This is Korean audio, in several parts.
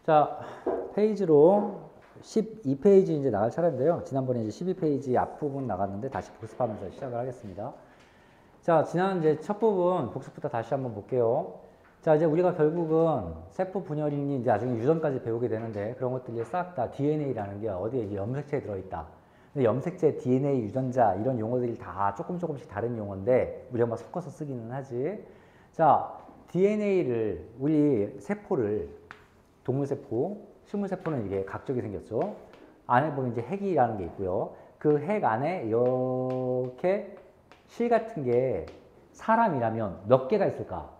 자, 페이지로 12페이지 이제 나갈 차례인데요. 지난번에 이제 12페이지 앞부분 나갔는데 다시 복습하면서 시작을 하겠습니다. 자, 지난 이제 첫 부분 복습부터 다시 한번 볼게요. 자, 이제 우리가 결국은 세포 분열이니 이제 나중에 유전까지 배우게 되는데 그런 것들이 싹 다 DNA라는 게 어디에 이제 염색체에 들어있다. 근데 염색체, DNA, 유전자 이런 용어들이 다 조금씩 다른 용어인데 우리가 막 섞어서 쓰기는 하지. 자, DNA를 우리 세포를 동물세포, 식물세포는 이게 각적이 생겼죠. 안에 보면 이제 핵이라는 게 있고요. 그 핵 안에 이렇게 실 같은 게 사람이라면 몇 개가 있을까?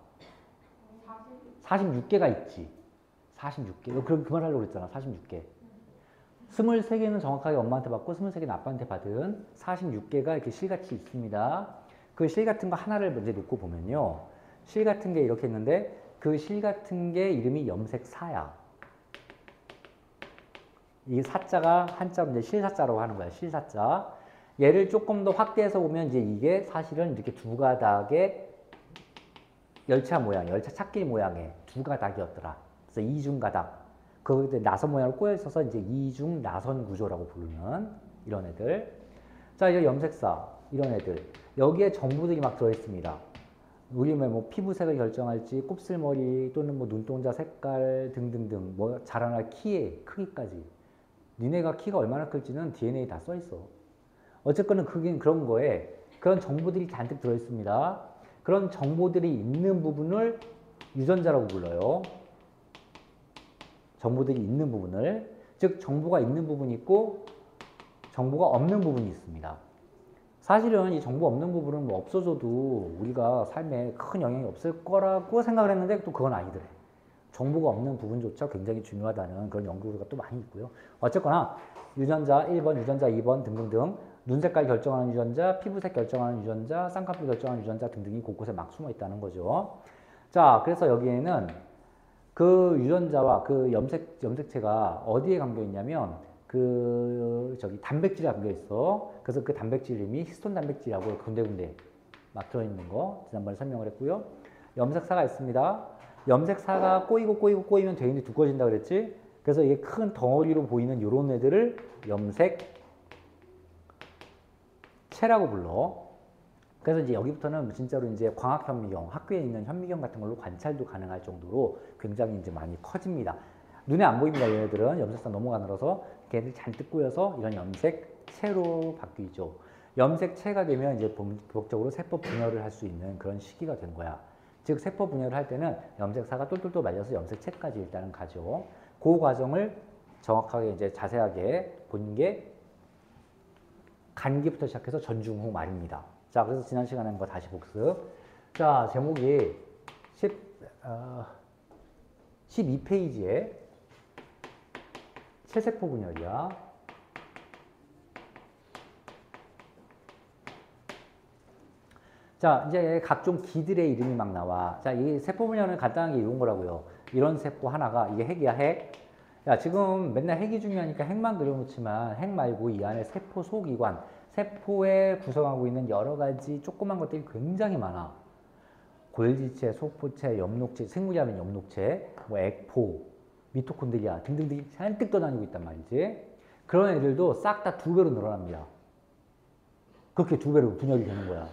46개가 있지. 46개. 너 그 말 하려고 그랬잖아. 46개. 23개는 정확하게 엄마한테 받고 23개는 아빠한테 받은 46개가 이렇게 실같이 있습니다. 그 실 같은 거 하나를 먼저 놓고 보면요. 실 같은 게 이렇게 있는데 그 실 같은 게 이름이 염색사야. 이 사자가 한자로 이제 실사자라고 하는 거야. 실사자. 얘를 조금 더 확대해서 보면 이제 이게 사실은 이렇게 두 가닥의 열차 모양, 열차 찾길 모양의 두 가닥이었더라. 그래서 이중가닥. 거기에 나선 모양으로 꼬여 있어서 이제 이중 나선 구조라고 부르는 이런 애들. 자, 이제 염색사 이런 애들. 여기에 정보들이 막 들어 있습니다. 우리 뭐 피부색을 결정할지, 곱슬머리 또는 뭐 눈동자 색깔 등등등, 뭐 자라날 키의 크기까지. 니네가 키가 얼마나 클지는 DNA 다 써 있어. 어쨌거나 그긴 그런 거에 그런 정보들이 잔뜩 들어 있습니다. 그런 정보들이 있는 부분을 유전자라고 불러요. 정보들이 있는 부분을. 즉 정보가 있는 부분이 있고 정보가 없는 부분이 있습니다. 사실은 이 정보 없는 부분은 뭐 없어져도 우리가 삶에 큰 영향이 없을 거라고 생각을 했는데 또 그건 아니더래. 정보가 없는 부분조차 굉장히 중요하다는 그런 연구가 또 많이 있고요. 어쨌거나 유전자 1번, 유전자 2번 등등등 눈 색깔 결정하는 유전자, 피부색 결정하는 유전자, 쌍꺼풀 결정하는 유전자 등등이 곳곳에 막 숨어 있다는 거죠. 자, 그래서 여기에는 그 유전자와 그 염색체가 어디에 담겨 있냐면 단백질에 담겨 있어. 그래서 그 단백질 이름이 히스톤 단백질이라고 군데군데 막 들어있는 거 지난번에 설명을 했고요. 염색사가 있습니다. 염색사가 꼬이면 되는데 두꺼워진다 그랬지? 그래서 이게 큰 덩어리로 보이는 이런 애들을 염색체라고 불러. 그래서 이제 여기부터는 진짜로 이제 광학현미경, 학교에 있는 현미경 같은 걸로 관찰도 가능할 정도로 굉장히 이제 많이 커집니다. 눈에 안 보입니다. 얘네들은 염색사 너무 가늘어서 걔네들이 잔뜩 꼬여서 이런 염색체로 바뀌죠. 염색체가 되면 이제 본격적으로 세포 분열을 할 수 있는 그런 시기가 된 거야. 즉 세포 분열을 할 때는 염색사가 똘똘똘 말려서 염색체까지 일단은 가죠. 그 과정을 정확하게 이제 자세하게 본 게 간기부터 시작해서 전중후 말입니다. 자, 그래서 지난 시간에 한 거 다시 복습. 자, 제목이 12페이지에 체세포 분열이야. 자, 이제 각종 기들의 이름이 막 나와. 자, 이 세포 분열은 간단하게 이런 거라고요. 이런 세포 하나가, 이게 핵이야, 핵. 야, 지금 맨날 핵이 중요하니까 핵만 그려놓지만 핵 말고 이 안에 세포 소기관, 세포에 구성하고 있는 여러 가지 조그만 것들이 굉장히 많아. 골지체, 소포체, 엽록체, 생물이라면 엽록체, 뭐 액포, 미토콘드리아 등등등이 잔뜩 떠다니고 있단 말이지. 그런 애들도 싹 다 2배로 늘어납니다. 그렇게 2배로 분열이 되는 거야.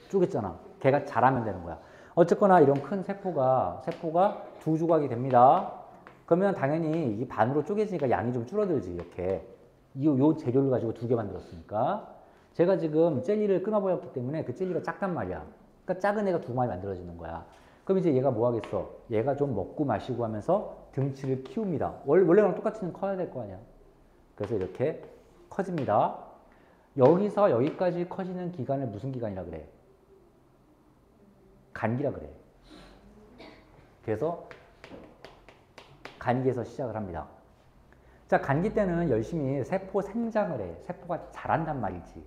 쪼갰잖아. 걔가 자라면 되는 거야. 어쨌거나 이런 큰 세포가 2조각이 됩니다. 그러면 당연히 이 반으로 쪼개지니까 양이 좀 줄어들지. 이렇게 요 재료를 가지고 2개 만들었으니까. 제가 지금 젤리를 끊어버렸기 때문에 그 젤리가 작단 말이야. 그러니까 작은 애가 2마리 만들어지는 거야. 그럼 이제 얘가 뭐 하겠어? 얘가 좀 먹고 마시고 하면서 등치를 키웁니다. 원래랑 똑같이는 커야 될 거 아니야. 그래서 이렇게 커집니다. 여기서 여기까지 커지는 기간을 무슨 기간이라 그래? 간기라 그래. 그래서 간기에서 시작을 합니다. 자, 간기 때는 열심히 세포 생장을 해. 세포가 자란단 말이지.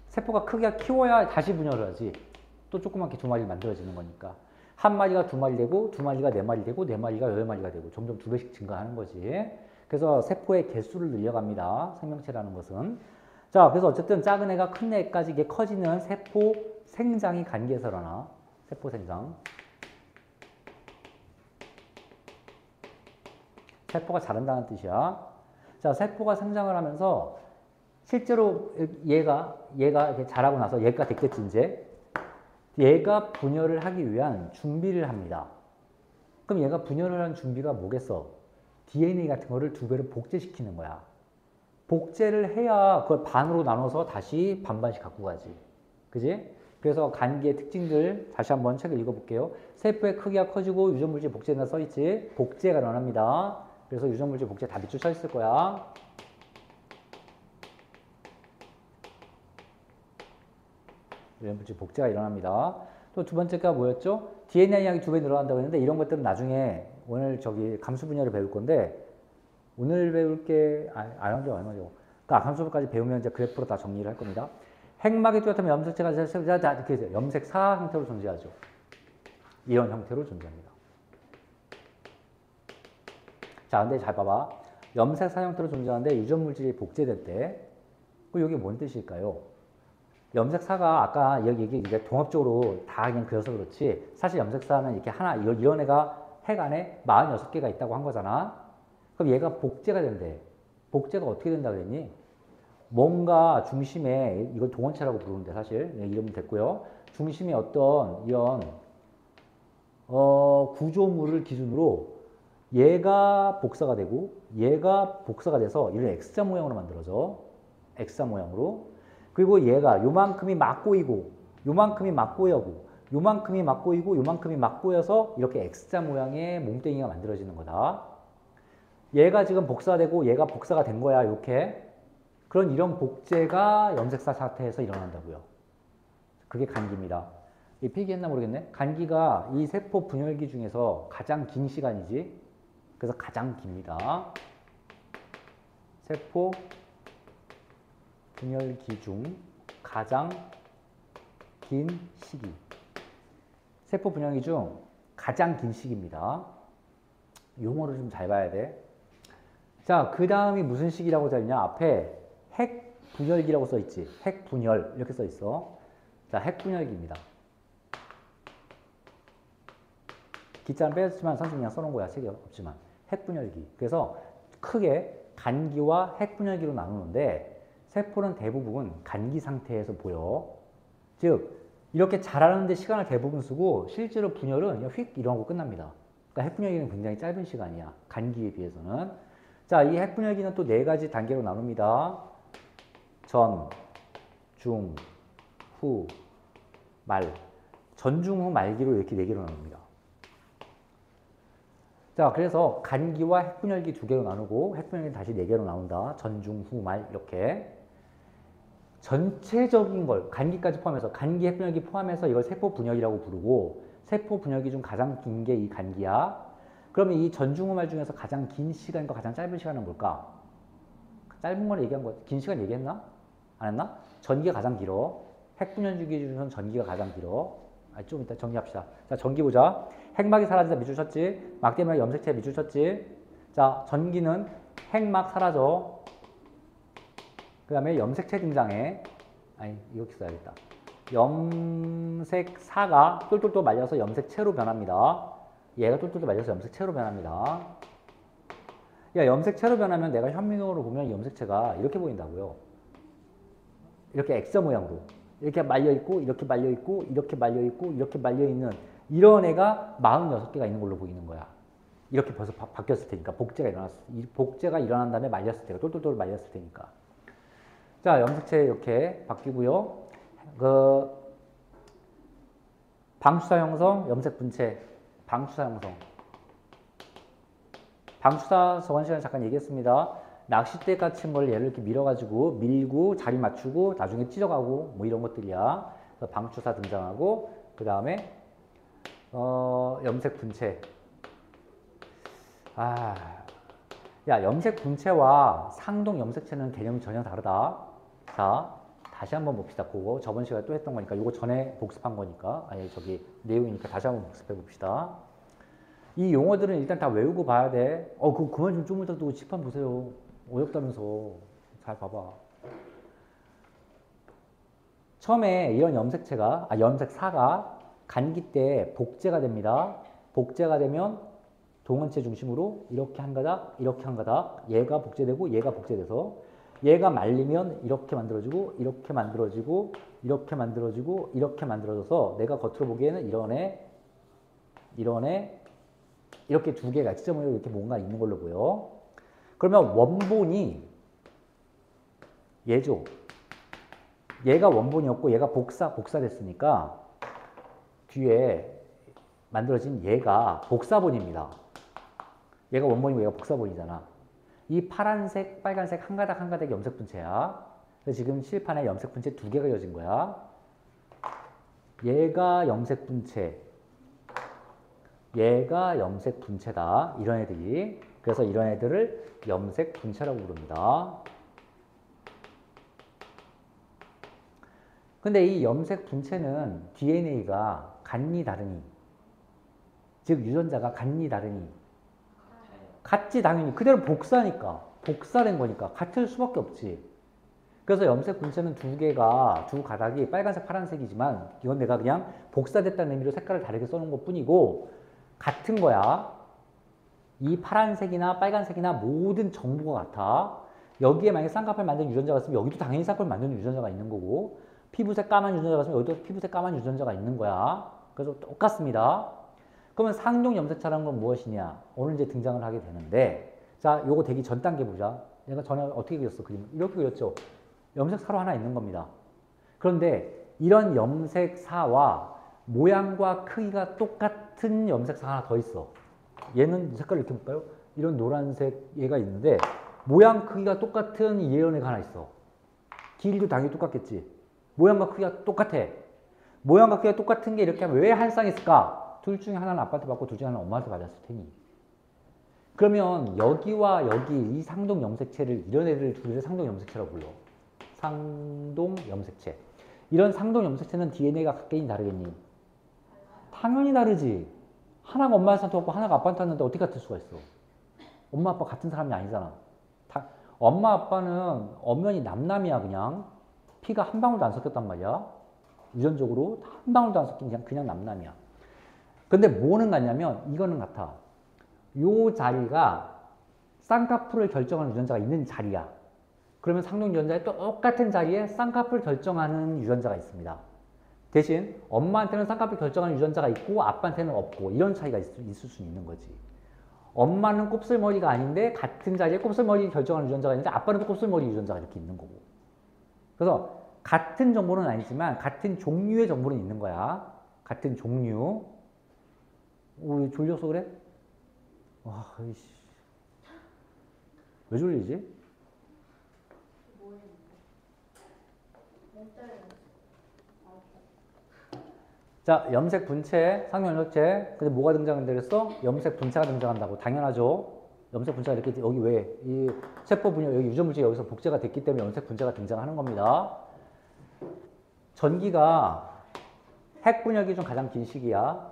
세포가 크게 키워야 다시 분열을 하지. 또 조그맣게 2마리 만들어지는 거니까. 한 마리가 2마리 되고, 2마리가 4마리 되고, 4마리가 8마리가 되고, 점점 2배씩 증가하는 거지. 그래서 세포의 개수를 늘려갑니다. 생명체라는 것은. 자, 그래서 어쨌든 작은 애가 큰 애까지 이게 커지는 세포 생장이 간기에서 일어나. 세포 생장. 세포가 자란다는 뜻이야. 자, 세포가 성장을 하면서 실제로 얘가 이렇게 자라고 나서 얘가 됐겠지, 이제. 얘가 분열을 하기 위한 준비를 합니다. 그럼 얘가 분열을 하는 준비가 뭐겠어? DNA 같은 거를 두 배로 복제시키는 거야. 복제를 해야 그걸 반으로 나눠서 다시 반반씩 갖고 가지. 그지? 그래서 간기의 특징들 다시 한번 책을 읽어볼게요. 세포의 크기가 커지고 유전물질 복제된다 써있지. 복제가 일어납니다. 그래서 유전물질 복제 다 밑줄 쳐있을 거야. 유전물질 복제가 일어납니다. 또 두 번째가 뭐였죠? DNA 양이 두 배 늘어난다고 했는데 이런 것들은 나중에 오늘 저기 감수 분야를 배울 건데 오늘 배울 게 알죠. 그러니까 감수분까지 배우면 이제 그래프로 다 정리를 할 겁니다. 핵막이 뚜렷하면 염색체가 이렇게 염색사 형태로 존재하죠. 이런 형태로 존재합니다. 자, 근데 잘 봐봐. 염색사 형태로 존재하는데 유전물질이 복제될 때, 이게 뭔 뜻일까요? 염색사가 아까 여기 이게 종합적으로 다 그냥 그려서 그렇지, 사실 염색사는 이렇게 하나, 이런 애가 핵 안에 46개가 있다고 한 거잖아. 그럼 얘가 복제가 된대. 복제가 어떻게 된다 그랬니? 뭔가 중심에, 이걸 동원체라고 부르는데 사실 이름은 됐고요. 중심에 어떤 이런 구조물을 기준으로 얘가 복사가 되고 얘가 복사가 돼서 이런 X자 모양으로 만들어져. X자 모양으로. 그리고 얘가 요만큼이 막 꼬이고 요만큼이 막 꼬여고 요만큼이 막 꼬이고 요만큼이 막 꼬여서 이렇게 X자 모양의 몽땡이가 만들어지는 거다. 얘가 지금 복사되고 얘가 복사가 된 거야. 이렇게. 이런 복제가 염색사 상태에서 일어난다고요. 그게 간기입니다. 이 필기했나 모르겠네. 간기가 이 세포 분열기 중에서 가장 긴 시간이지. 그래서 가장 깁니다. 세포 분열기 중 가장 긴 시기. 세포 분열기 중 가장 긴 시기입니다. 용어를 좀 잘 봐야 돼. 자, 그 다음이 무슨 시기라고 써있냐? 앞에 핵 분열기라고 써있지. 핵 분열 이렇게 써있어. 자, 핵 분열기입니다. 기자는 빼졌지만 선생님이 그냥 써놓은 거야. 책이 없지만. 핵 분열기. 그래서 크게 간기와 핵 분열기로 나누는데 세포는 대부분 간기 상태에서 보여. 즉 이렇게 자라는데 시간을 대부분 쓰고 실제로 분열은 그냥 휙 일어나고 끝납니다. 그러니까 핵 분열기는 굉장히 짧은 시간이야. 간기에 비해서는. 자, 이 핵 분열기는 또 네 가지 단계로 나눕니다. 전, 중, 후, 말. 전, 중, 후, 말기로 이렇게 네 개로 나눕니다. 자, 그래서 간기와 핵분열기 두 개로 나누고 핵분열기 다시 네 개로 나온다. 전, 중, 후, 말 이렇게. 전체적인 걸 간기까지 포함해서 간기, 핵분열기 포함해서 이걸 세포 분열이라고 부르고 세포 분열기 중 가장 긴 게 이 간기야. 그러면 이 전, 중, 후, 말 중에서 가장 긴 시간과 가장 짧은 시간은 뭘까? 짧은 걸 얘기한 거, 긴 시간 얘기했나? 안 했나? 전기가 가장 길어. 핵분열기 중에서는 전기가 가장 길어. 좀 이따 정리합시다. 자, 전기 보자. 핵막이 사라진다 밑줄 쳤지. 막 때문에 염색체 밑줄 쳤지. 자, 전기는 핵막 사라져. 그 다음에 염색체 등장해. 아니, 이렇게 써야겠다. 염색사가 똘똘똘 말려서 염색체로 변합니다. 얘가 똘똘똘 말려서 염색체로 변합니다. 야, 염색체로 변하면 내가 현미경으로 보면 염색체가 이렇게 보인다고요. 이렇게 X자 모양으로. 이렇게 말려있고, 이렇게 말려있고, 이렇게 말려있고, 이렇게 말려있는 이런 애가 46개가 있는 걸로 보이는 거야. 이렇게 벌써 바뀌었을 테니까. 복제가 일어난 다음에 말렸을 때가 똘똘똘 말렸을 테니까. 자, 염색체 이렇게 바뀌고요. 방추사 형성, 염색 분체, 방추사 형성. 방추사 저번 시간에 잠깐 얘기했습니다. 낚싯대 같은 걸 얘를 이렇게 밀어가지고 밀고 자리 맞추고 나중에 찢어가고 뭐 이런 것들이야. 그래서 방추사 등장하고 그 다음에 염색 분체. 야, 염색 분체와 상동 염색체는 개념이 전혀 다르다. 자, 다시 한번 봅시다. 그거 저번 시간에 또 했던 거니까 이거 전에 복습한 거니까 내용이니까 다시 한번 복습해 봅시다. 이 용어들은 일단 다 외우고 봐야 돼. 그거 그만 좀 쪼물딱 두고 칠판 보세요. 어렵다면서. 잘 봐봐. 처음에 이런 염색사가 간기 때 복제가 됩니다. 복제가 되면 동원체 중심으로 이렇게 한 가닥, 이렇게 한 가닥, 얘가 복제되고 얘가 복제돼서 얘가 말리면 이렇게 만들어지고 이렇게 만들어지고 이렇게 만들어지고 이렇게 만들어져서 내가 겉으로 보기에는 이런 애, 이런 애 이렇게 두 개가 지점으로 이렇게 뭔가 있는 걸로 보여. 그러면 원본이 얘죠. 얘가 원본이었고 얘가 복사됐으니까 뒤에 만들어진 얘가 복사본입니다. 얘가 원본이고 얘가 복사본이잖아. 이 파란색, 빨간색 한 가닥 한 가닥이 염색 분체야. 그래서 지금 칠판에 염색 분체 두 개가 이어진 거야. 얘가 염색 분체, 얘가 염색 분체다. 이런 애들이. 그래서 이런 애들을 염색 분체라고 부릅니다. 근데 이 염색 분체는 DNA가 같니 다르니? 즉 유전자가 같니 다르니? 같지 당연히. 그대로 복사니까. 복사된 거니까 같을 수밖에 없지. 그래서 염색 분체는 두 개가, 두 가닥이 빨간색, 파란색이지만 이건 내가 그냥 복사됐다는 의미로 색깔을 다르게 써놓은 것 뿐이고 같은 거야. 이 파란색이나 빨간색이나 모든 정보가 같아. 여기에 만약에 쌍꺼풀 만든 유전자가 있으면 여기도 당연히 쌍꺼풀 만드는 유전자가 있는 거고 피부색 까만 유전자가 있으면 여기도 피부색 까만 유전자가 있는 거야. 그래서 똑같습니다. 그러면 상종 염색체라는 건 무엇이냐? 오늘 이제 등장을 하게 되는데 자, 요거 되기 전 단계 보자. 내가 전에 어떻게 그렸어? 그림 이렇게 그렸죠? 염색사로 하나 있는 겁니다. 그런데 이런 염색사와 모양과 크기가 똑같은 염색사 하나 더 있어. 얘는 색깔을 이렇게 볼까요? 이런 노란색 얘가 있는데 모양 크기가 똑같은 이런 애가 하나 있어. 길이도 당연히 똑같겠지. 모양과 크기가 똑같아. 모양과 크기가 똑같은 게 이렇게 하면 왜 한 쌍 있을까? 둘 중에 하나는 아빠한테 받고 둘 중에 하나는 엄마한테 받았을 테니. 그러면 여기와 여기 이 상동 염색체를 이런 애들 둘을 상동 염색체라고 불러. 상동 염색체. 이런 상동 염색체는 DNA가 같겠니 다르겠니? 당연히 다르지. 하나가 엄마한테 왔고 하나가 아빠한테 왔는데 어떻게 같을 수가 있어? 엄마 아빠 같은 사람이 아니잖아. 엄마 아빠는 엄연히 남남이야. 그냥 피가 한 방울도 안 섞였단 말이야. 유전적으로 한 방울도 안 섞인 그냥 남남이야. 근데 뭐는 같냐면 이거는 같아. 요 자리가 쌍꺼풀을 결정하는 유전자가 있는 자리야. 그러면 상동 유전자의 똑같은 자리에 쌍꺼풀 결정하는 유전자가 있습니다. 대신 엄마한테는 쌍꺼풀 결정하는 유전자가 있고 아빠한테는 없고 이런 차이가 있을 수 있는 거지. 엄마는 곱슬머리가 아닌데 같은 자리에 곱슬머리 결정하는 유전자가 있는데 아빠는 또 곱슬머리 유전자가 이렇게 있는 거고. 그래서 같은 정보는 아니지만 같은 종류의 정보는 있는 거야. 같은 종류. 왜 졸려서 그래? 와, 이씨. 왜 졸리지? 자, 염색 분체, 상용 염색체. 근데 뭐가 등장한다 그랬어? 염색 분체가 등장한다고. 당연하죠. 염색 분체가 이렇게 여기 왜? 이 세포 분열, 여기 유전물질이 여기서 복제가 됐기 때문에 염색 분체가 등장하는 겁니다. 전기가 핵 분열기 중 가장 긴 시기야.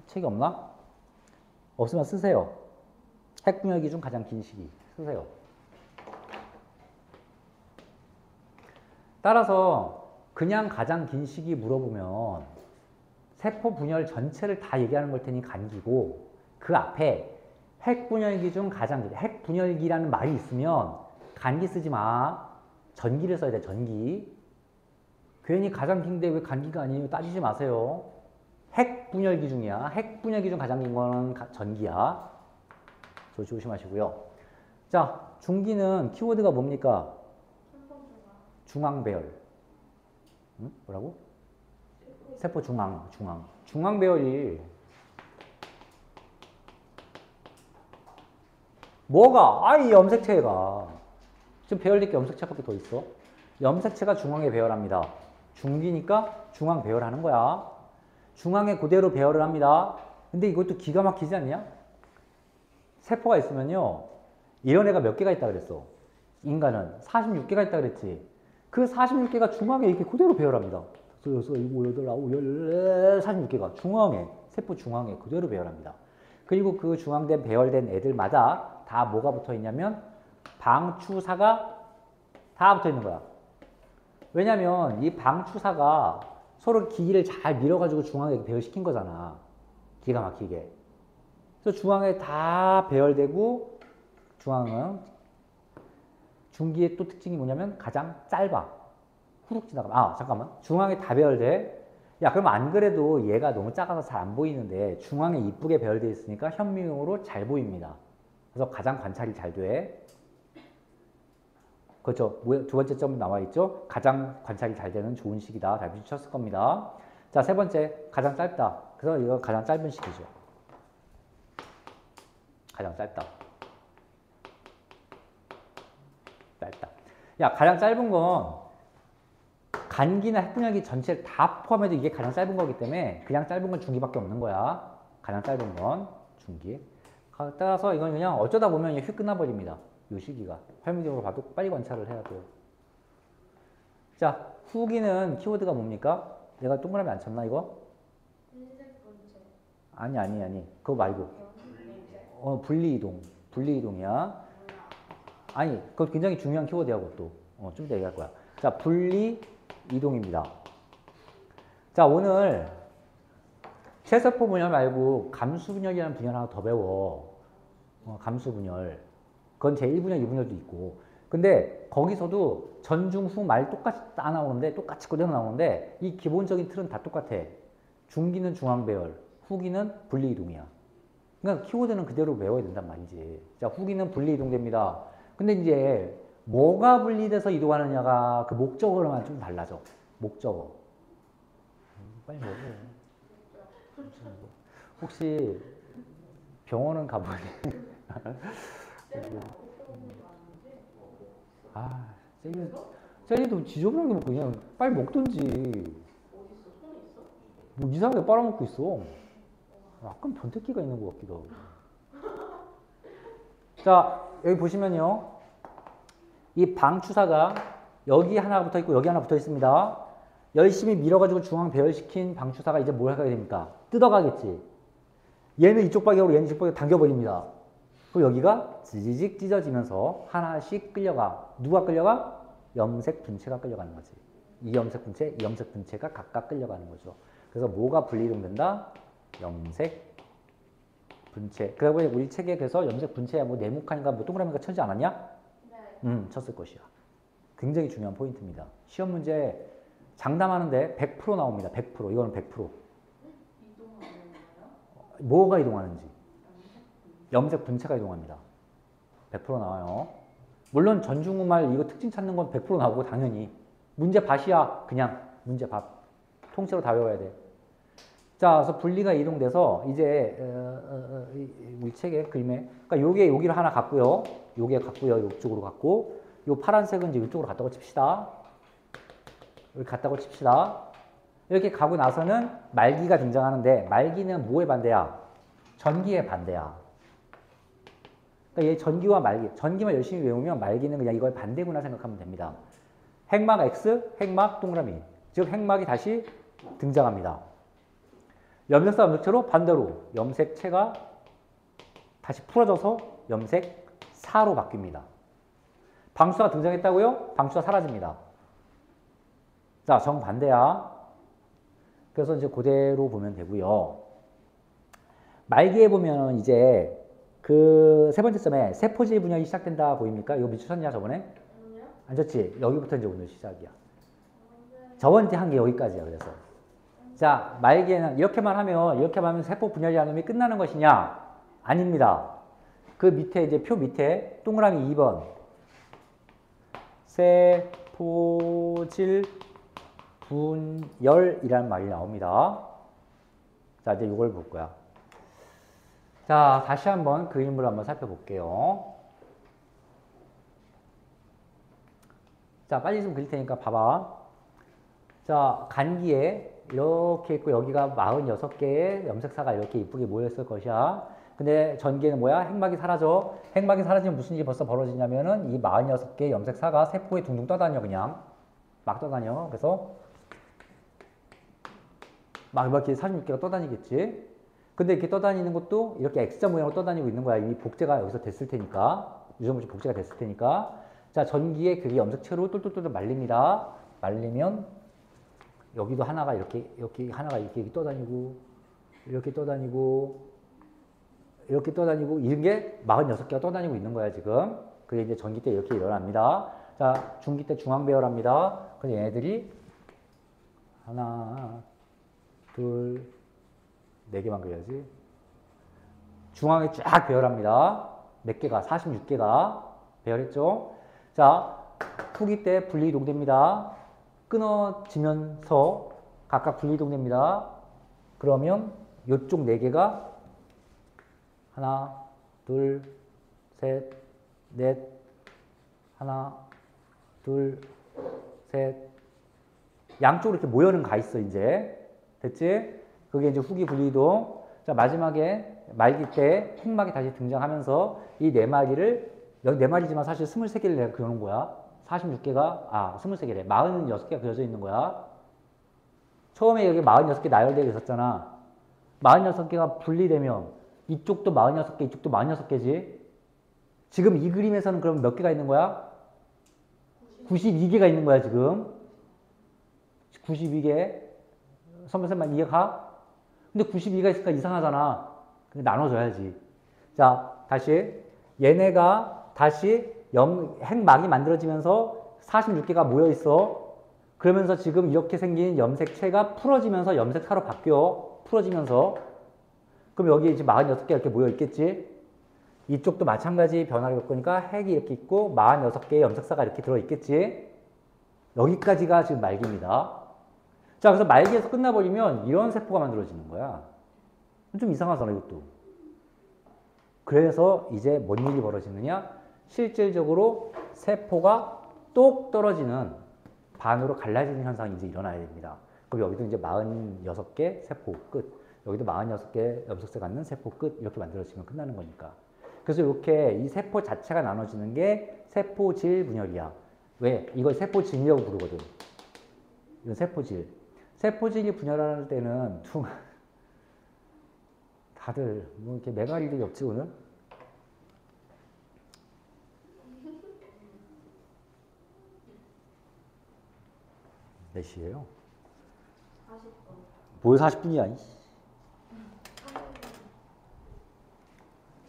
책이 없나? 없으면 쓰세요. 핵 분열기 중 가장 긴 시기. 쓰세요. 따라서 그냥 가장 긴 시기 물어보면 세포 분열 전체를 다 얘기하는 걸 테니 간기고 그 앞에 핵 분열기 중 가장 긴 핵 분열기라는 말이 있으면 간기 쓰지 마. 전기를 써야 돼. 전기. 괜히 가장 긴데 왜 간기가 아니에요? 따지지 마세요. 핵 분열기 중이야. 핵 분열기 중 가장 긴 거는 전기야. 조심하시고요. 자, 중기는 키워드가 뭡니까? 중앙배열. 응? 뭐라고? 세포 중앙. 중앙배열이 뭐가? 이 염색체가 지금 배열될 게 염색체밖에 더 있어. 염색체가 중앙에 배열합니다. 중기니까 중앙 배열하는 거야. 중앙에 그대로 배열을 합니다. 근데 이것도 기가 막히지 않냐? 세포가 있으면요. 이런 애가 몇 개가 있다 그랬어? 인간은 46개가 있다 그랬지. 그 46개가 중앙에 이렇게 그대로 배열합니다. 6, 7, 8, 9, 46개가 중앙에, 세포 중앙에 그대로 배열합니다. 그리고 그 중앙된 배열된 애들마다 다 뭐가 붙어 있냐면 방추사가 다 붙어 있는 거야. 왜냐면 이 방추사가 서로 기기를 잘 밀어가지고 중앙에 배열시킨 거잖아. 기가 막히게. 그래서 중앙에 다 배열되고 중앙은 중기의 또 특징이 뭐냐면 가장 짧아. 후룩 지나가. 아, 잠깐만. 중앙에 다 배열돼. 야, 그럼 안 그래도 얘가 너무 작아서 잘 안 보이는데 중앙에 이쁘게 배열되어 있으니까 현미용으로 잘 보입니다. 그래서 가장 관찰이 잘 돼. 그렇죠. 두 번째 점 나와 있죠. 가장 관찰이 잘 되는 좋은 시기다. 잘 비추셨을 겁니다. 자, 세 번째. 가장 짧다. 그래서 이거 가장 짧은 시기죠. 가장 짧다. 짧다. 야, 가장 짧은 건 간기나 핵분열기 전체를 다 포함해도 이게 가장 짧은 거기 때문에 그냥 짧은 건 중기밖에 없는 거야. 가장 짧은 건 중기. 따라서 이건 그냥 어쩌다 보면 휙 끝나버립니다. 이 시기가. 활용적으로 봐도 빨리 관찰을 해야 돼요. 자, 후기는 키워드가 뭡니까? 내가 동그라미 안 쳤나 이거? 아니. 그거 말고. 분리이동. 분리이동이야. 아니, 그거 굉장히 중요한 키워드야, 그것도. 좀 이따 얘기할 거야. 자, 분리이동입니다. 자, 오늘 최세포 분열 말고 감수분열이라는 분열 하나 더 배워. 감수분열. 그건 제1분열, 2분열도 있고. 근데 거기서도 전, 중, 후, 말 똑같이 다 나오는데, 똑같이 그대로 나오는데, 이 기본적인 틀은 다 똑같아. 중기는 중앙배열, 후기는 분리이동이야. 그러니까 키워드는 그대로 외워야 된단 말이지. 자, 후기는 분리이동됩니다. 근데 이제 뭐가 분리돼서 이동하느냐가 그 목적어로만 좀 달라져. 목적어. 빨리 먹어. 혹시 병원은 가보니? 아, 젤리도 지저분하게 먹고 그냥 빨리 먹던지. 뭐 이상하게 빨아먹고 있어. 약간 변태기가 있는 것 같기도 하고. 자, 여기 보시면요. 이 방추사가 여기 하나 붙어 있고 여기 하나 붙어 있습니다. 열심히 밀어가지고 중앙 배열시킨 방추사가 이제 뭘 하게 됩니까? 뜯어가겠지. 얘는 이쪽 방향으로 얘는 이쪽 방향으로 당겨버립니다. 그리고 여기가 지지직 찢어지면서 하나씩 끌려가. 누가 끌려가? 염색 분체가 끌려가는 거지. 이 염색 분체, 이 염색 분체가 각각 끌려가는 거죠. 그래서 뭐가 분리이동된다? 염색 분체. 그러고 우리 책에 그래서 염색 분체야 뭐 네모칸인가 뭐 동그라미가 쳐지 않았냐? 네. 쳤을 것이야. 굉장히 중요한 포인트입니다. 시험 문제 장담하는데 100% 나옵니다. 100%. 이거는 100%. 이동하는 거요? 뭐가 이동하는지. 염색 분체가 이동합니다. 100% 나와요. 물론 전중후말 이거 특징 찾는 건 100% 나오고 당연히. 문제 밭이야. 그냥 문제 밭. 통째로 다 외워야 돼. 자, 그래서 분리가 이동돼서 이제 우리 책의 그림에 그러니까 요게 여기를 하나 갖고요. 요게 갖고요. 이쪽으로 갖고 요 파란색은 이제 이쪽으로 갖다가 칩시다. 이렇게 갖다가 칩시다. 이렇게 가고 나서는 말기가 등장하는데 말기는 뭐의 반대야? 전기의 반대야. 그러니까 얘 전기와 말기. 전기만 열심히 외우면 말기는 그냥 이거의 반대구나 생각하면 됩니다. 핵막 X, 핵막 동그라미. 즉 핵막이 다시 등장합니다. 염색사 염색체로 반대로 염색체가 다시 풀어져서 염색사로 바뀝니다. 방수가 등장했다고요? 방수가 사라집니다. 자, 정반대야. 그래서 이제 그대로 보면 되고요. 말기에 보면 이제 그 세 번째 점에 세포질 분열이 시작된다 보입니까? 이거 미쳤냐 저번에? 안 쳤지? 여기부터 이제 오늘 시작이야. 저번에 한 게 여기까지야. 그래서 자, 말기에는 이렇게만 하면 세포 분열이라는 놈이 끝나는 것이냐? 아닙니다. 그 밑에 이제 표 밑에 동그라미 2번 세포질 분열이라는 말이 나옵니다. 자, 이제 이걸 볼 거야. 자, 다시 한번 그림을 한번 살펴볼게요. 자, 빨리 좀 그릴 테니까 봐봐. 자, 간기에 이렇게 있고 여기가 46개의 염색사가 이렇게 이쁘게 모였을 것이야. 근데 전기에는 뭐야? 핵막이 사라져. 핵막이 사라지면 무슨 일이 벌써 벌어지냐면은 이 46개의 염색사가 세포에 둥둥 떠다녀 그냥. 막 떠다녀. 그래서 막 이렇게 46개가 떠다니겠지. 근데 이렇게 떠다니는 것도 이렇게 X자 모양으로 떠다니고 있는 거야. 이미 복제가 여기서 됐을 테니까. 이 정도 복제가 됐을 테니까. 자, 전기에 그게 염색체로 똘똘똘 말립니다. 말리면 여기도 하나가 이렇게 하나가 이렇게 떠다니고, 이렇게 떠다니고, 이렇게 떠다니고, 이런 게 46개가 떠다니고 있는 거야, 지금. 그게 이제 전기 때 이렇게 일어납니다. 자, 중기 때 중앙 배열합니다. 그래서 얘네들이 하나, 둘, 네 개만 그려야지. 중앙에 쫙 배열합니다. 몇 개가? 46개가 배열했죠? 자, 후기 때 분리이동됩니다. 끊어지면서 각각 분리이동됩니다. 그러면 이쪽 4개가 하나, 둘, 셋, 넷, 하나, 둘, 셋. 양쪽으로 이렇게 모여는 가 있어, 이제. 됐지? 그게 이제 후기 분리이동. 자, 마지막에 말기 때 핵막이 다시 등장하면서 이 4마리를, 여기 4마리지만 사실 23개를 내가 그려놓은 거야. 46개가, 23개래. 46개가 그려져 있는 거야. 처음에 여기 46개 나열되어 있었잖아. 46개가 분리되면 이쪽도 46개, 이쪽도 46개지. 지금 이 그림에서는 그럼 몇 개가 있는 거야? 92개가 있는 거야, 지금. 92개. 선생님 이해가? 근데 92가 있으니까 이상하잖아. 근데 나눠줘야지. 자, 다시. 얘네가 다시 핵막이 만들어지면서 46개가 모여있어. 그러면서 지금 이렇게 생긴 염색체가 풀어지면서 염색사로 바뀌어. 풀어지면서. 그럼 여기 이제 46개 이렇게 모여있겠지? 이쪽도 마찬가지 변화를 겪으니까 핵이 이렇게 있고 46개의 염색사가 이렇게 들어있겠지? 여기까지가 지금 말기입니다. 자, 그래서 말기에서 끝나버리면 이런 세포가 만들어지는 거야. 좀 이상하잖아, 이것도. 그래서 이제 뭔 일이 벌어지느냐? 실질적으로 세포가 똑 떨어지는 반으로 갈라지는 현상이 이제 일어나야 됩니다. 그럼 여기도 이제 46개 세포 끝. 여기도 46개 염색체 갖는 세포 끝. 이렇게 만들어지면 끝나는 거니까. 그래서 이렇게 이 세포 자체가 나눠지는 게 세포질 분열이야. 왜? 이걸 세포질이라고 부르거든. 이건 세포질. 세포질이 분열할 때는 다들 뭐 이렇게 매갈 일이 없지 오늘? 몇 시에요? 40분. 뭘 40분이야?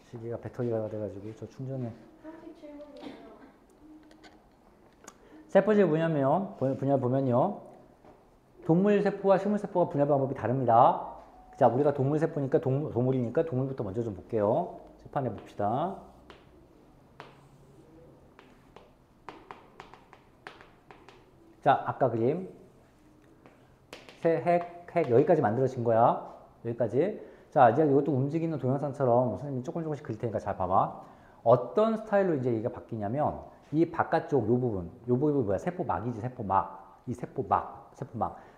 시계가 배터리가 돼가지고 저 충전해. 37분이요. 세포질 분열 보면요. 동물세포와 식물세포가 분열 방법이 다릅니다. 자, 우리가 동물세포니까 동물이니까 동물부터 먼저 좀 볼게요. 칠판해 봅시다. 자, 아까 그림. 핵 여기까지 만들어진 거야. 여기까지. 자, 이제 이것도 움직이는 동영상처럼 선생님이 조금씩 그릴 테니까 잘 봐봐. 어떤 스타일로 이제 얘가 바뀌냐면 이 바깥쪽 요 부분이 뭐야? 세포막이지, 세포막. 이 세포막.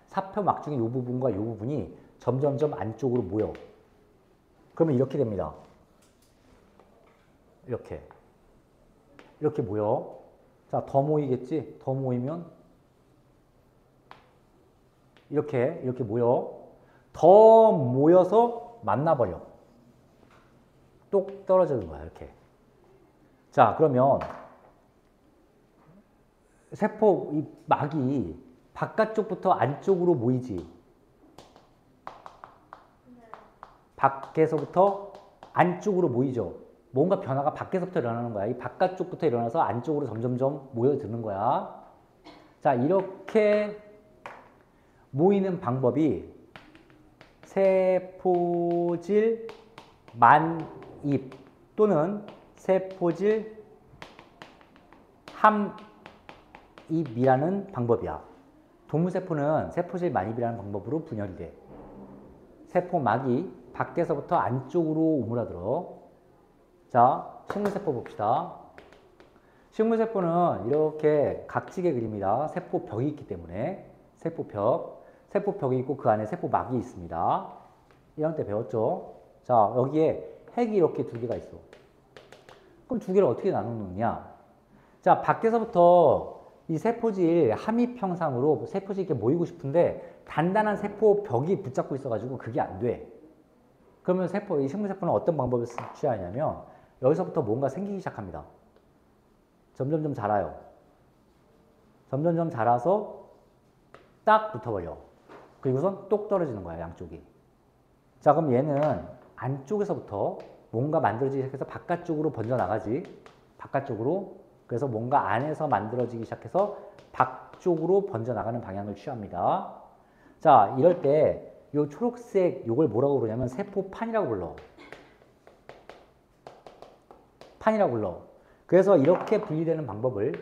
사표막 중에 요 부분과 요 부분이 점점점 안쪽으로 모여. 그러면 이렇게 됩니다. 이렇게 모여. 자, 더 모이겠지? 더 모이면 이렇게 모여. 더 모여서 만나버려. 똑 떨어지는 거야, 이렇게. 자, 그러면 세포 이 막이 바깥쪽부터 안쪽으로 모이지. 밖에서부터 안쪽으로 모이죠. 뭔가 변화가 밖에서부터 일어나는 거야. 이 바깥쪽부터 일어나서 안쪽으로 점점점 모여드는 거야. 자, 이렇게 모이는 방법이 세포질 만입 또는 세포질 함입이라는 방법이야. 동물세포는 세포질 만입이라는 방법으로 분열이 돼. 세포막이 밖에서부터 안쪽으로 오므라들어. 자, 식물세포 봅시다. 식물세포는 이렇게 각지게 그립니다. 세포벽이 있기 때문에. 세포벽이 있고 그 안에 세포막이 있습니다. 1학년 때 배웠죠? 자, 여기에 핵이 이렇게 2개가 있어. 그럼 2개를 어떻게 나누느냐? 자, 밖에서부터 이 세포질 함입 형상으로 세포질이 이렇게 모이고 싶은데 단단한 세포벽이 붙잡고 있어가지고 그게 안 돼. 그러면 이 식물세포는 어떤 방법을 취하냐면 여기서부터 뭔가 생기기 시작합니다. 점점점 자라요. 점점점 자라서 딱 붙어버려. 그리고선 똑 떨어지는 거야, 양쪽이. 자, 그럼 얘는 안쪽에서부터 뭔가 만들어지기 시작해서 바깥쪽으로 번져나가지. 바깥쪽으로. 그래서 뭔가 안에서 만들어지기 시작해서 밖쪽으로 번져나가는 방향을 취합니다. 자, 이럴 때 요 초록색 요걸 뭐라고 부르냐면 세포판이라고 불러. 판이라고 불러. 그래서 이렇게 분리되는 방법을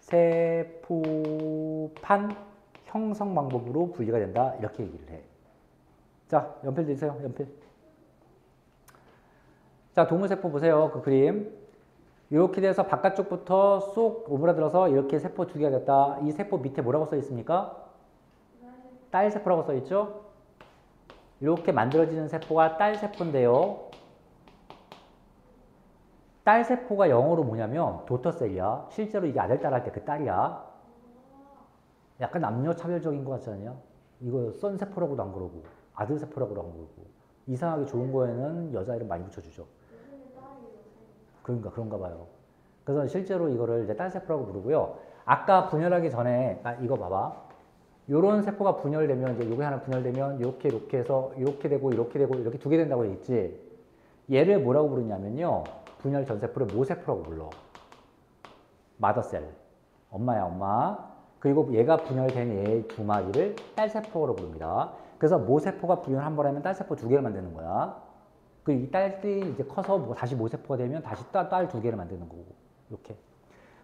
세포판 형성 방법으로 분리가 된다. 이렇게 얘기를 해. 자, 연필 드세요. 연필. 자, 동물세포 보세요. 그 그림. 이렇게 돼서 바깥쪽부터 쏙 오므라들어서 이렇게 세포 두 개가 됐다. 이 세포 밑에 뭐라고 써 있습니까? 딸세포라고 써 있죠? 이렇게 만들어지는 세포가 딸세포인데요. 딸세포가 영어로 뭐냐면 도터셀이야. 실제로 이게 아들, 딸 할 때 그 딸이야. 약간 남녀 차별적인 것 같지 않냐? 이거 썬세포라고도 안 그러고 아들세포라고도 안 그러고 이상하게 좋은 거에는 여자 이름 많이 붙여주죠. 그런가 봐요. 그래서 실제로 이거를 이제 딸세포라고 부르고요. 아까 분열하기 전에 이거 봐봐. 요런 세포가 분열되면 이제 요게 하나 분열되면 이렇게 해서 이렇게 되고 이렇게 두 개 된다고 했지. 얘를 뭐라고 부르냐면요. 분열 전 세포를 모세포라고 불러. 마더셀. 엄마야, 엄마. 그리고 얘가 분열된 얘 두 마리를 딸세포로 부릅니다. 그래서 모세포가 분열 한 번 하면 딸세포 두 개를 만드는 거야. 그 이 딸들이 이제 커서 다시 모세포가 되면 다시 딸 두 개를 만드는 거고. 이렇게.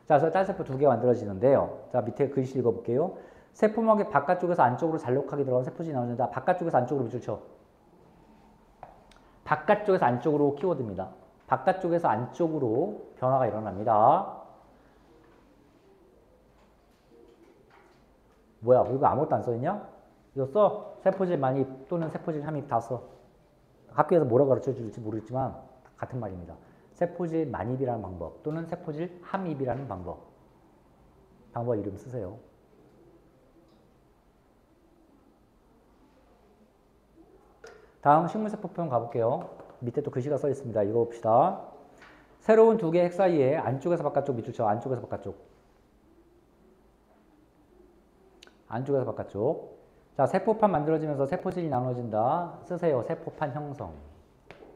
자, 그래서 딸세포 두 개가 만들어지는데요. 자, 밑에 글씨 읽어볼게요. 세포막의 바깥쪽에서 안쪽으로 잔혹하게 들어간 세포질이 나오는데 바깥쪽에서 안쪽으로 밑줄 쳐. 바깥쪽에서 안쪽으로 키워드입니다. 바깥쪽에서 안쪽으로 변화가 일어납니다. 뭐야, 이거 아무것도 안 써있냐? 이거 써. 세포질 만입 또는 세포질 함입 다 써. 학교에서 뭐라고 가르쳐 줄지 모르겠지만 같은 말입니다. 세포질 만입이라는 방법 또는 세포질 함입이라는 방법 이름 쓰세요. 다음 식물세포편 가볼게요. 밑에 또 글씨가 써 있습니다. 읽어봅시다. 새로운 두 개의 핵 사이에 안쪽에서 바깥쪽 밑줄 쳐. 안쪽에서 바깥쪽. 안쪽에서 바깥쪽. 자, 세포판 만들어지면서 세포질이 나눠진다. 쓰세요. 세포판 형성.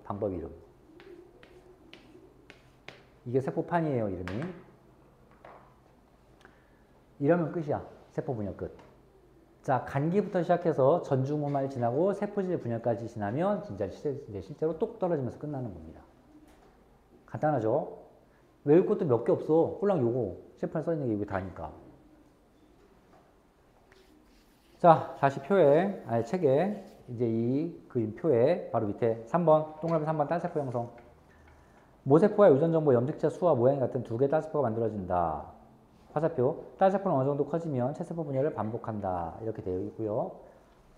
방법 이름. 이게 세포판이에요, 이름이. 이러면 끝이야. 세포 분열 끝. 자, 간기부터 시작해서 전중후말 지나고 세포질 분열까지 지나면 진짜 실제로 똑 떨어지면서 끝나는 겁니다. 간단하죠? 외울 것도 몇 개 없어. 꼴랑 요거. 세포에 써있는 게 이거 다니까. 자, 다시 표에, 책에, 이제 이 그림 표에 바로 밑에 3번, 동그라미 3번 딸세포 형성. 모세포와 유전정보, 염색체 수와 모양이 같은 두 개의 딸세포가 만들어진다. 화살표, 딸세포는 어느 정도 커지면 채세포 분열을 반복한다. 이렇게 되어 있고요.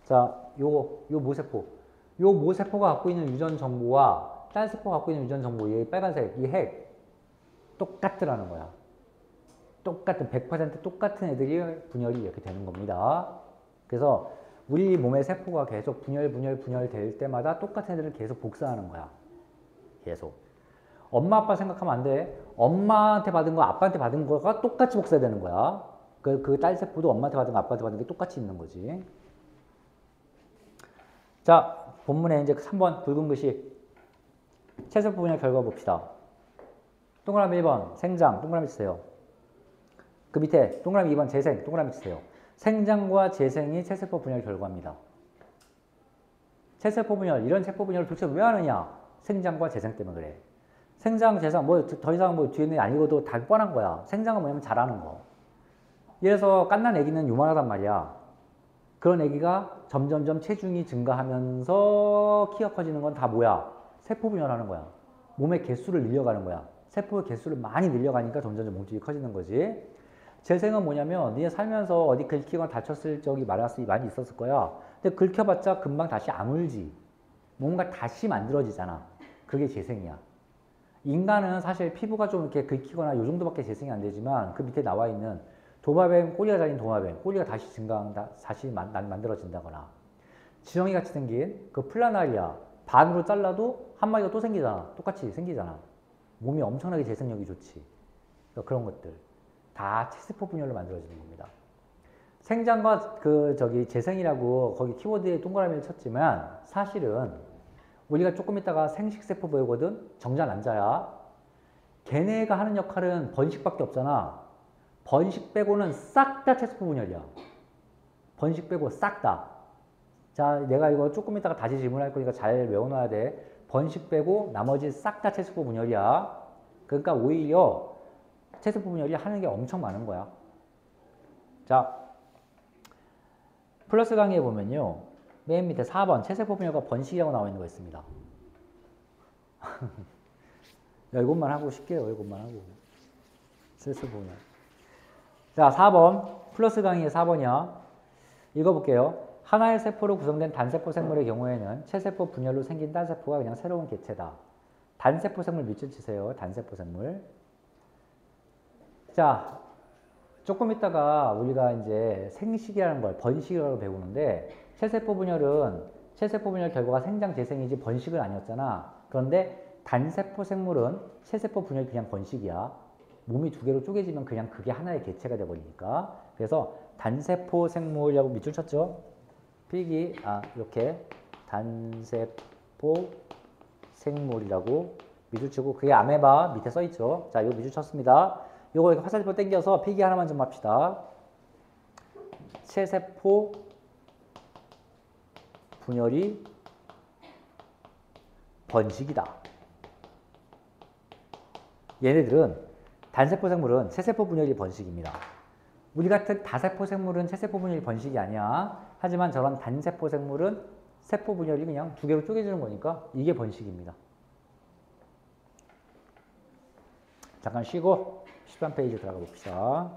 자, 요 모세포. 요 모세포가 갖고 있는 유전 정보와 딸세포가 갖고 있는 유전 정보, 이 빨간색, 이 핵, 똑같더라는 거야. 똑같은, 100% 똑같은 애들이 분열이 이렇게 되는 겁니다. 그래서 우리 몸의 세포가 계속 분열 될 때마다 똑같은 애들을 계속 복사하는 거야. 계속. 엄마, 아빠 생각하면 안 돼. 엄마한테 받은 거, 아빠한테 받은 거가 똑같이 복사되는 거야. 그 딸세포도 엄마한테 받은 거, 아빠한테 받은 게 똑같이 있는 거지. 자, 본문에 이제 3번 붉은 글씨. 채세포 분열 결과 봅시다. 동그라미 1번, 생장, 동그라미 치세요. 그 밑에 동그라미 2번, 재생, 동그라미 치세요. 생장과 재생이 채세포 분열 결과입니다. 채세포 분열, 이런 세포 분열을 도대체 왜 하느냐? 생장과 재생 때문에 그래. 생장, 재생, 더 이상 뒤에는 안 읽어도 다 뻔한 거야. 생장은 뭐냐면 자라는 거. 이래서 갓난 애기는 요만하단 말이야. 그런 애기가 점점점 체중이 증가하면서 키가 커지는 건 다 뭐야? 세포 분열하는 거야. 몸의 개수를 늘려가는 거야. 세포의 개수를 많이 늘려가니까 점점 몸집이 커지는 거지. 재생은 뭐냐면 니네 살면서 어디 긁히거나 다쳤을 적이 많이 있었을 거야. 근데 긁혀봤자 금방 다시 안 울지. 뭔가 다시 만들어지잖아. 그게 재생이야. 인간은 사실 피부가 좀 이렇게 긁히거나 요 정도밖에 재생이 안 되지만 그 밑에 나와 있는 도마뱀, 꼬리가 달린 도마뱀, 꼬리가 다시 다시 만들어진다거나 지렁이 같이 생긴 그 플라나리아 반으로 잘라도 한 마리가 또 생기잖아. 똑같이 생기잖아. 몸이 엄청나게 재생력이 좋지. 그러니까 그런 것들 다 채세포 분열로 만들어지는 겁니다. 생장과 재생이라고 거기 키워드에 동그라미를 쳤지만 사실은 우리가 조금 있다가 생식세포 배우거든? 정자 난자야. 걔네가 하는 역할은 번식밖에 없잖아. 번식 빼고는 싹 다 체세포 분열이야. 번식 빼고 싹 다. 자, 내가 이거 조금 있다가 다시 질문할 거니까 잘 외워놔야 돼. 번식 빼고 나머지 싹 다 체세포 분열이야. 그러니까 오히려 체세포 분열이 하는 게 엄청 많은 거야. 자, 플러스 강의에 보면요. 맨 밑에 4번 체세포 분열과 번식이라고 나와 있는 거 있습니다. 야, 이것만 하고 쉽게요. 이것만 하고. 체세포 분열. 자, 4번 플러스 강의의 4번이야. 읽어볼게요. 하나의 세포로 구성된 단세포 생물의 경우에는 체세포 분열로 생긴 딴세포가 그냥 새로운 개체다. 단세포 생물 밑줄 치세요. 단세포 생물. 자, 조금 있다가 우리가 이제 생식이라는 걸 번식이라고 배우는데 체세포 분열 결과가 생장 재생이지 번식은 아니었잖아. 그런데 단세포 생물은 체세포 분열이 그냥 번식이야. 몸이 두 개로 쪼개지면 그냥 그게 하나의 개체가 돼버리니까. 그래서 단세포 생물이라고 밑줄 쳤죠. 필기 이렇게 단세포 생물이라고 밑줄 치고 그게 아메바 밑에 써있죠. 자, 이거 밑줄 쳤습니다. 요거 이렇게 화살표 당겨서 필기 하나만 좀 합시다. 체세포 분열이 번식이다. 얘네들은 단세포 생물은 체세포 분열이 번식입니다. 우리 같은 다세포 생물은 체세포 분열이 번식이 아니야. 하지만 저런 단세포 생물은 세포 분열이 그냥 두 개로 쪼개지는 거니까 이게 번식입니다. 잠깐 쉬고 13페이지 들어가 봅시다.